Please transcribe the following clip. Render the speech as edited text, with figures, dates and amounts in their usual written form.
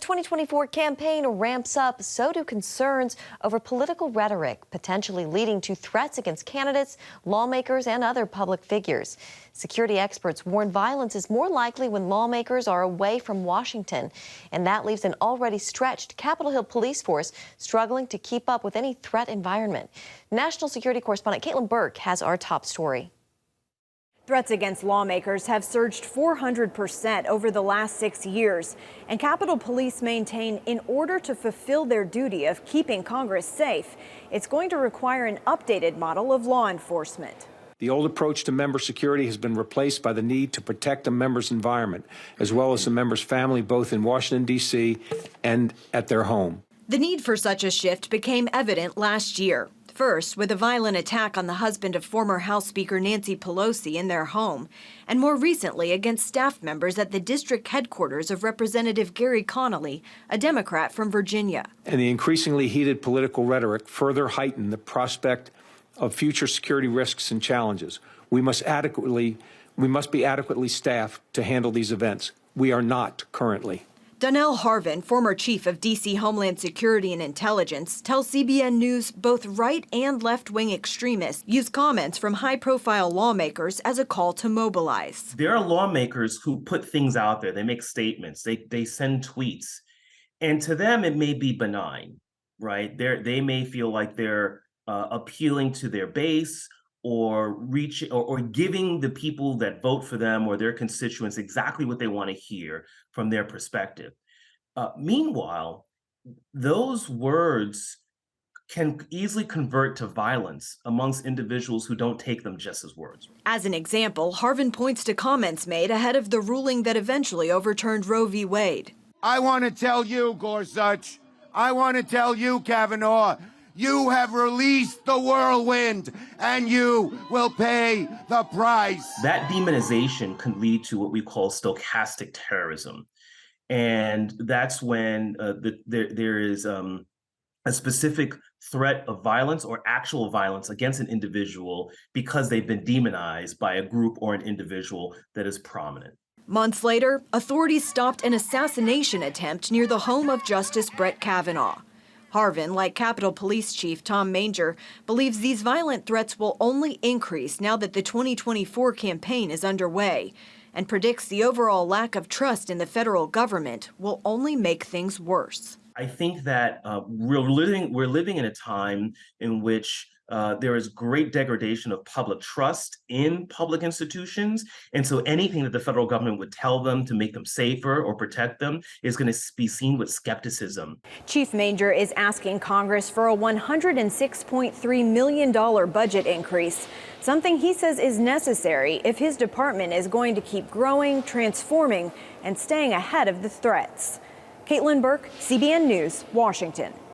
2024 campaign ramps up, so do concerns over political rhetoric, potentially leading to threats against candidates, lawmakers, and other public figures. Security experts warn violence is more likely when lawmakers are away from Washington, and that leaves an already stretched Capitol Hill police force struggling to keep up with any threat environment. National security correspondent Burke has our top story. Threats against lawmakers have surged 400% over the last 6 years, and Capitol Police maintain in order to fulfill their duty of keeping Congress safe, it's going to require an updated model of law enforcement. The old approach to member security has been replaced by the need to protect the member's environment, as well as the member's family, both in Washington, D.C. and at their home. The need for such a shift became evident last year. First, with a violent attack on the husband of former House Speaker Nancy Pelosi in their home, and more recently against staff members at the district headquarters of Representative Gary Connolly, a Democrat from Virginia. And the increasingly heated political rhetoric further heightened the prospect of future security risks and challenges. We must be adequately staffed to handle these events. We are not currently. Donnell Harvin, former chief of D.C. Homeland Security and Intelligence, tells CBN News both right and left-wing extremists use comments from high-profile lawmakers as a call to mobilize. There are lawmakers who put things out there. They make statements. They send tweets. And to them, it may be benign, right? They may feel like they're appealing to their base or giving the people that vote for them or their constituents exactly what they want to hear from their perspective. Meanwhile, those words can easily convert to violence amongst individuals who don't take them just as words. As an example, Harvin points to comments made ahead of the ruling that eventually overturned Roe v. Wade. I want to tell you, Gorsuch, I want to tell you, Kavanaugh, you have released the whirlwind, and you will pay the price. That demonization can lead to what we call stochastic terrorism. And that's when there is a specific threat of violence or actual violence against an individual because they've been demonized by a group or an individual that is prominent. Months later, authorities stopped an assassination attempt near the home of Justice Brett Kavanaugh. Harvin, like Capitol Police Chief Tom Manger, believes these violent threats will only increase now that the 2024 campaign is underway, and predicts the overall lack of trust in the federal government will only make things worse. I think that we're living in a time in which there is great degradation of public trust in public institutions. And so anything that the federal government would tell them to make them safer or protect them is going to be seen with skepticism. Chief Manger is asking Congress for a $106.3 million budget increase, something he says is necessary if his department is going to keep growing, transforming, and staying ahead of the threats. Burke, CBN News, Washington.